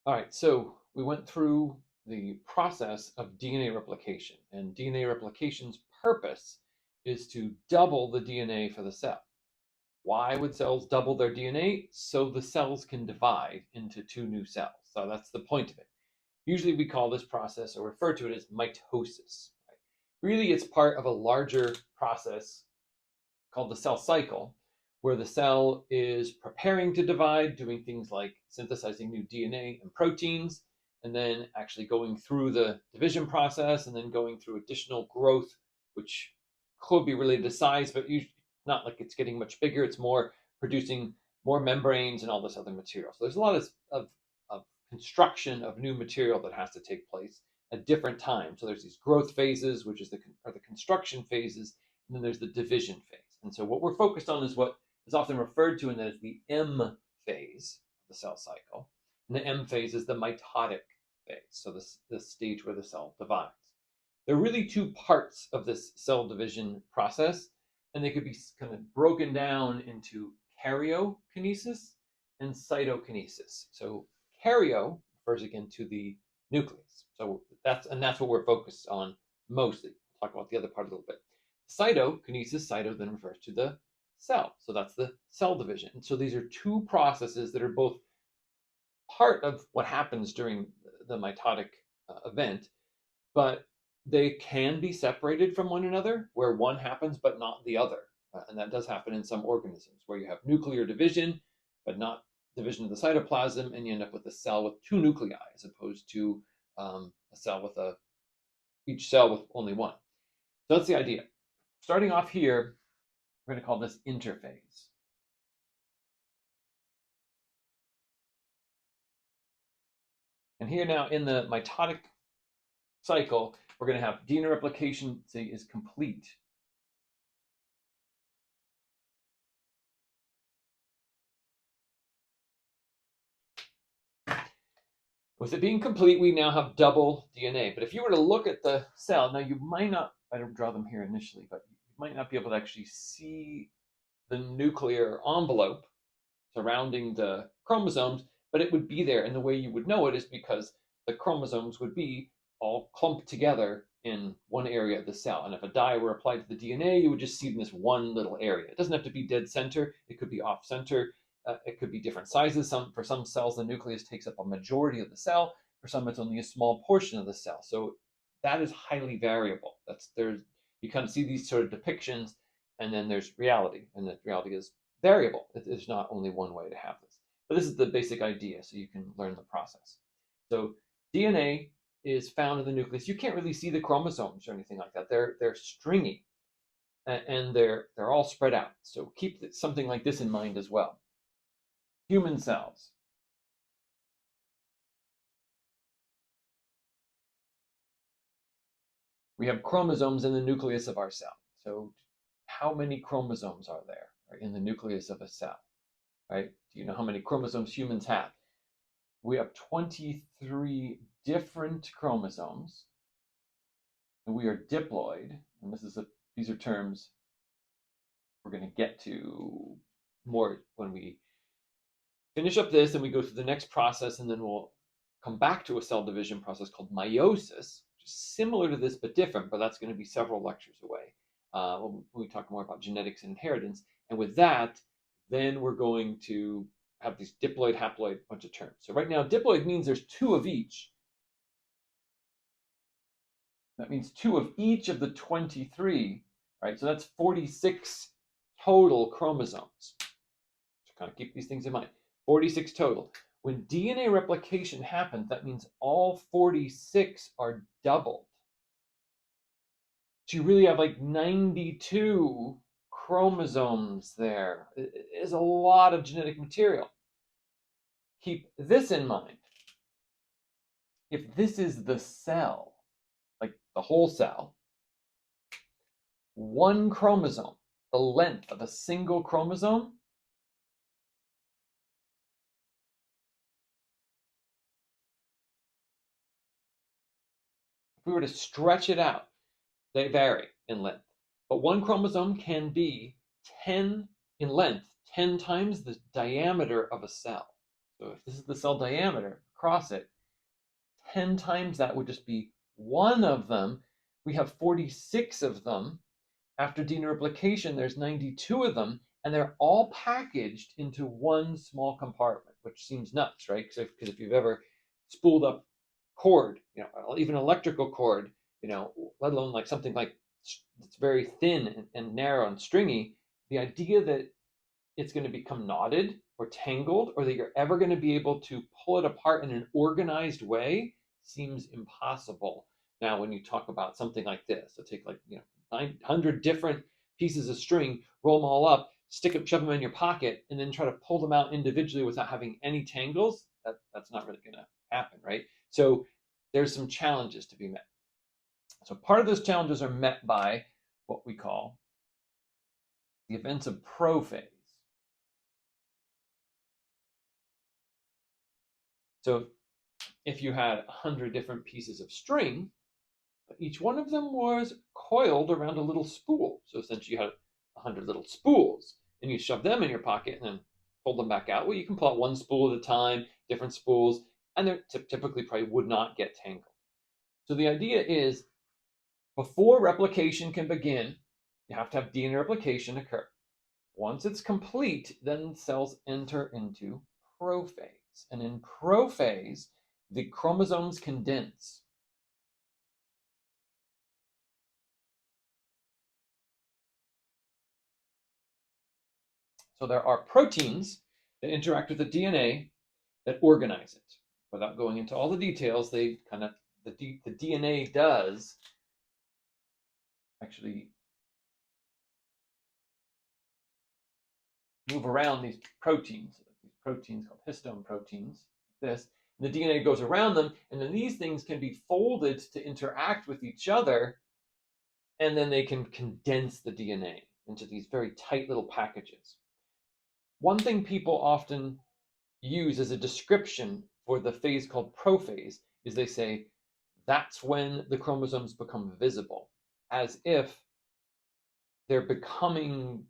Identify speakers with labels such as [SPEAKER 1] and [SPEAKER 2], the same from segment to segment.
[SPEAKER 1] All right, so we went through the process of DNA replication, and DNA replication's purpose is to double the DNA for the cell. Why would cells double their DNA? So the cells can divide into two new cells. So that's the point of it. Usually we call this process or refer to it as mitosis. Right? Really, it's part of a larger process called the cell cycle, where the cell is preparing to divide, doing things like synthesizing new DNA and proteins, and then actually going through the division process and then going through additional growth, which could be related to size, but usually not like it's getting much bigger. It's more producing more membranes and all this other material. So there's a lot of construction of new material that has to take place at different times. So there's these growth phases, which are the construction phases, and then there's the division phase. And so what we're focused on is what is often referred to in that as the M phase of the cell cycle. And the M phase is the mitotic phase, so this stage where the cell divides. There are really two parts of this cell division process, and they could be kind of broken down into karyokinesis and cytokinesis. So karyo refers again to the nucleus. So that's what we're focused on mostly. We'll talk about the other part a little bit. Cytokinesis, cyto then refers to the cell. So that's the cell division. And so these are two processes that are both part of what happens during the mitotic event, but they can be separated from one another, where one happens but not the other. And that does happen in some organisms, where you have nuclear division, but not division of the cytoplasm, and you end up with a cell with two nuclei, as opposed to a cell with each cell with only one. So that's the idea. Starting off here, we're going to call this interphase. And here now in the mitotic cycle, we're going to have DNA replication, say, is complete. With it being complete, we now have double DNA. But if you were to look at the cell, now you might not, I don't draw them here initially, but you might not be able to actually see the nuclear envelope surrounding the chromosomes, but it would be there. And the way you would know it is because the chromosomes would be all clumped together in one area of the cell. And if a dye were applied to the DNA, you would just see it in this one little area. It doesn't have to be dead center, it could be off center. It could be different sizes. For some cells, the nucleus takes up a majority of the cell. For some, it's only a small portion of the cell. So that is highly variable. You kind of see these sort of depictions, and then there's reality, and that reality is variable. There's not only one way to have this. But this is the basic idea, so you can learn the process. So DNA is found in the nucleus. You can't really see the chromosomes or anything like that. They're stringy, and they're all spread out. So keep something like this in mind as well. Human cells. We have chromosomes in the nucleus of our cell. So how many chromosomes are there in the nucleus of a cell? Right? Do you know how many chromosomes humans have? We have 23 different chromosomes, and we are diploid. And these are terms we're going to get to more when we finish up this and we go through the next process, and then we'll come back to a cell division process called meiosis, which is similar to this but different, but that's going to be several lectures away when we talk more about genetics and inheritance. And with that, then we're going to have these diploid, haploid, bunch of terms. So right now, diploid means there's two of each. That means two of each of the 23, right? So that's 46 total chromosomes. So kind of keep these things in mind. 46 total. When DNA replication happens, that means all 46 are doubled. So you really have like 92 chromosomes there. It is a lot of genetic material. Keep this in mind. If this is the cell, like the whole cell, one chromosome, the length of a single chromosome, if we were to stretch it out, they vary in length. But one chromosome can be 10 in length, 10 times the diameter of a cell. So if this is the cell diameter across it, 10 times that would just be one of them. We have 46 of them. After DNA replication, there's 92 of them, and they're all packaged into one small compartment, which seems nuts, right? Because if you've ever spooled up cord, even electrical cord, let alone like something like it's very thin and narrow and stringy, the idea that it's going to become knotted or tangled, or that you're ever going to be able to pull it apart in an organized way seems impossible. Now, when you talk about something like this, so take 900 different pieces of string, roll them all up, stick them, shove them in your pocket, and then try to pull them out individually without having any tangles, that's not really going to happen, right? So there's some challenges to be met. So part of those challenges are met by what we call the events of prophase. So if you had 100 different pieces of string, each one of them was coiled around a little spool. So essentially you had 100 little spools, and you shove them in your pocket and then pull them back out. Well, you can pull out one spool at a time, different spools, and they typically probably would not get tangled. So the idea is, before replication can begin, you have to have DNA replication occur. Once it's complete, then cells enter into prophase. And in prophase, the chromosomes condense. So there are proteins that interact with the DNA that organize it. Without going into all the details, the DNA does actually move around these proteins called histone proteins, this. The DNA goes around them, and then these things can be folded to interact with each other, and then they can condense the DNA into these very tight little packages. One thing people often use as a description for the phase called prophase is they say that's when the chromosomes become visible, as if they're becoming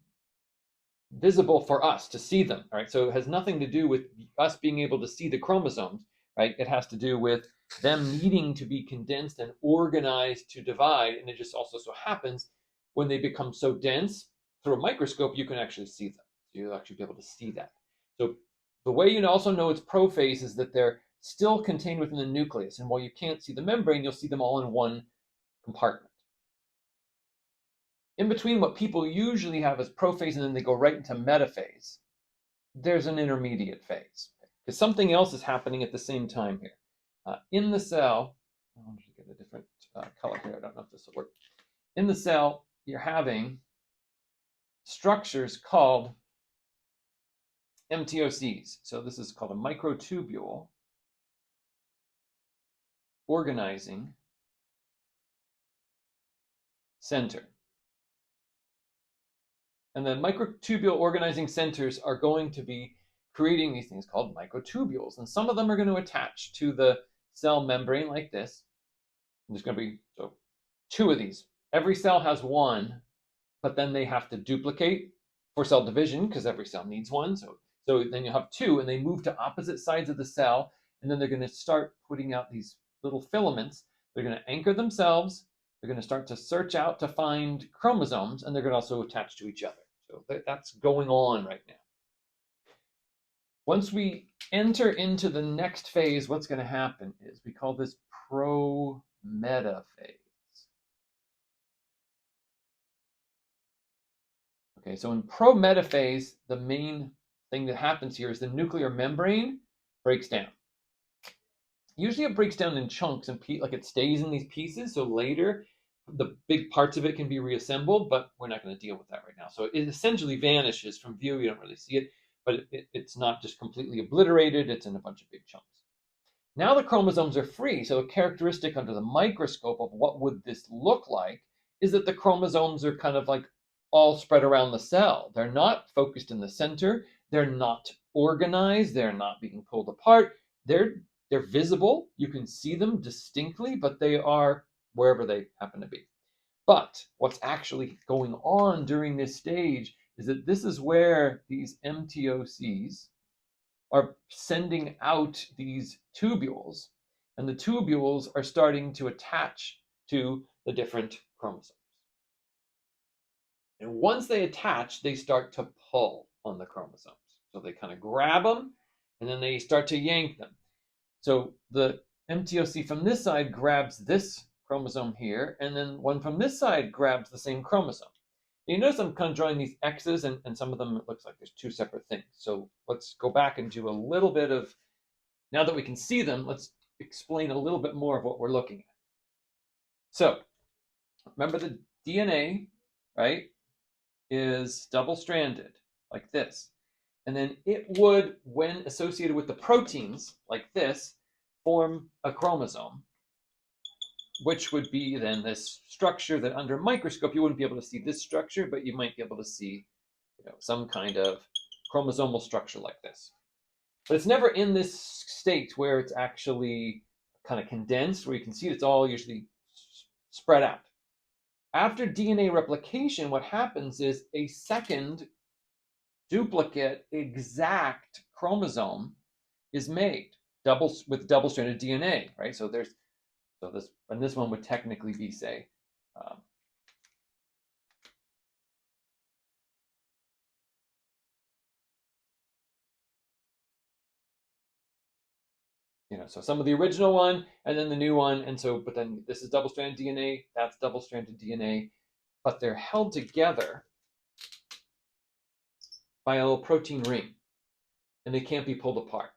[SPEAKER 1] visible for us to see them. All right, so it has nothing to do with us being able to see the chromosomes, right? It has to do with them needing to be condensed and organized to divide, and it just also so happens when they become so dense through a microscope you can actually see them. You'll actually be able to see that. So the way you also know it's prophase is that they're still contained within the nucleus, and while you can't see the membrane, you'll see them all in one compartment. In between what people usually have as prophase and then they go right into metaphase, there's an intermediate phase, because something else is happening at the same time here. In the cell, I'll just get a different color here. I don't know if this will work. In the cell, you're having structures called Mitosis. So this is called a microtubule organizing center. And the microtubule organizing centers are going to be creating these things called microtubules. And some of them are going to attach to the cell membrane like this. And there's going to be two of these. Every cell has one, but then they have to duplicate for cell division because every cell needs one. So then you have two, and they move to opposite sides of the cell, and then they're going to start putting out these little filaments. They're going to anchor themselves. They're going to start to search out to find chromosomes, and they're going to also attach to each other. So that's going on right now. Once we enter into the next phase, what's going to happen is we call this Prometaphase. Okay, so in Prometaphase, the main thing that happens here is the nuclear membrane breaks down. Usually it breaks down in chunks and like it stays in these pieces, so later the big parts of it can be reassembled, but we're not going to deal with that right now. So it essentially vanishes from view. You don't really see it, but it's not just completely obliterated. It's in a bunch of big chunks. Now the chromosomes are free, so a characteristic under the microscope of what would this look like is that the chromosomes are kind of like all spread around the cell. They're not focused in the center. They're not organized. They're not being pulled apart. They're visible. You can see them distinctly, but they are wherever they happen to be. But what's actually going on during this stage is that this is where these MTOCs are sending out these tubules, and the tubules are starting to attach to the different chromosomes. And once they attach, they start to pull on the chromosomes. So they kind of grab them, and then they start to yank them. So the MTOC from this side grabs this chromosome here, and then one from this side grabs the same chromosome. You notice I'm kind of drawing these X's, and some of them it looks like there's two separate things. So let's go back and do a little bit of, now that we can see them, let's explain a little bit more of what we're looking at. So remember the DNA, right, is double-stranded like this. And then it would, when associated with the proteins like this, form a chromosome, which would be then this structure that under a microscope you wouldn't be able to see this structure, but you might be able to see, some kind of chromosomal structure like this. But it's never in this state where it's actually kind of condensed, where you can see it's all usually spread out. After DNA replication, what happens is a second duplicate exact chromosome is made, with double-stranded DNA, right? So this one would technically be, say, so some of the original one and then the new one, and so, but then this is double-stranded DNA, that's double-stranded DNA, but they're held together by a little protein ring, and they can't be pulled apart.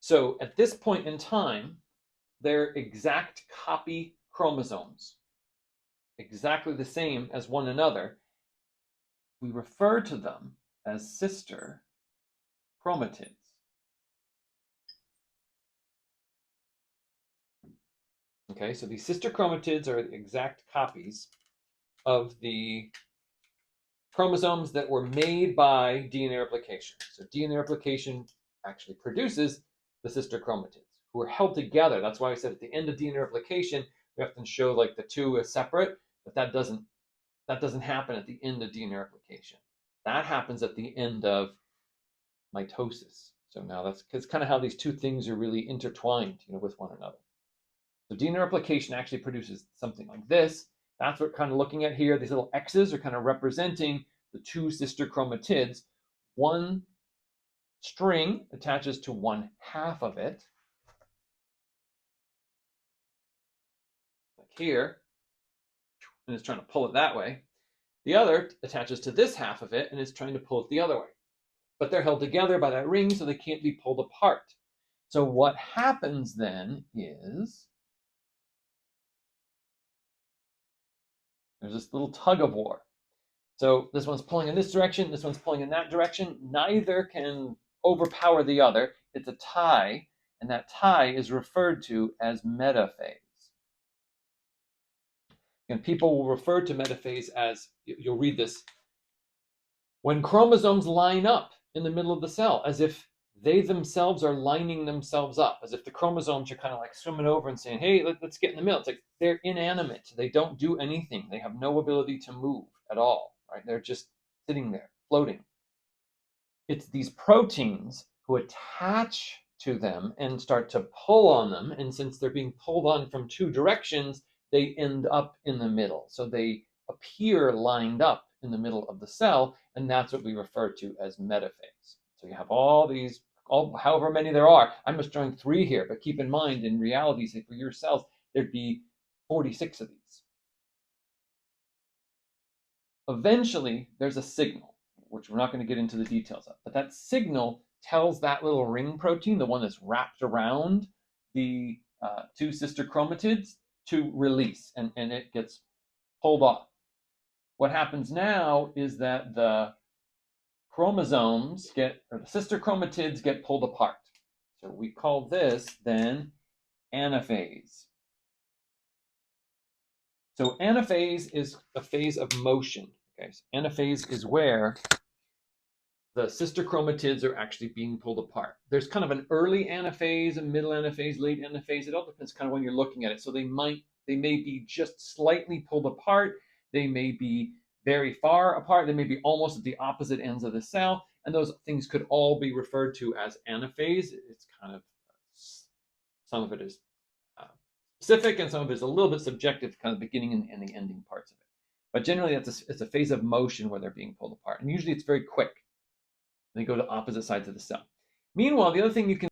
[SPEAKER 1] So at this point in time, they're exact copy chromosomes, exactly the same as one another. We refer to them as sister chromatids. Okay, so these sister chromatids are exact copies of the chromosomes that were made by DNA replication. So DNA replication actually produces the sister chromatids, who are held together. That's why I said at the end of DNA replication, we often show like the two as separate, but that doesn't happen at the end of DNA replication. That happens at the end of mitosis. So now that's kind of how these two things are really intertwined, with one another. So DNA replication actually produces something like this. That's what we're kind of looking at here. These little X's are kind of representing the two sister chromatids. One string attaches to one half of it, like here, and it's trying to pull it that way. The other attaches to this half of it and is trying to pull it the other way. But they're held together by that ring, so they can't be pulled apart. So what happens then is there's this little tug of war. So this one's pulling in this direction, this one's pulling in that direction. Neither can overpower the other. It's a tie, and that tie is referred to as metaphase. And people will refer to metaphase as, you'll read this, when chromosomes line up in the middle of the cell, as if they themselves are lining themselves up, as if the chromosomes are kind of like swimming over and saying, hey, let's get in the middle. It's like they're inanimate. They don't do anything. They have no ability to move at all, right? They're just sitting there, floating. It's these proteins who attach to them and start to pull on them. And since they're being pulled on from two directions, they end up in the middle. So they appear lined up in the middle of the cell, and that's what we refer to as metaphase. So you have all these, however many there are. I'm just drawing 3 here, but keep in mind, in reality, say for your cells, there'd be 46 of these. Eventually, there's a signal, which we're not going to get into the details of, but that signal tells that little ring protein, the one that's wrapped around the two sister chromatids, to release, and it gets pulled off. What happens now is that the chromosomes or the sister chromatids get pulled apart. So we call this then anaphase. So anaphase is a phase of motion. Okay, so anaphase is where the sister chromatids are actually being pulled apart. There's kind of an early anaphase, a middle anaphase, late anaphase. It all depends kind of when you're looking at it. So they may be just slightly pulled apart. They may be very far apart. They may be almost at the opposite ends of the cell. And those things could all be referred to as anaphase. It's kind of, some of it is specific and some of it is a little bit subjective, kind of beginning and the ending parts of it. But generally, it's a phase of motion where they're being pulled apart. And usually it's very quick. They go to opposite sides of the cell. Meanwhile, the other thing you can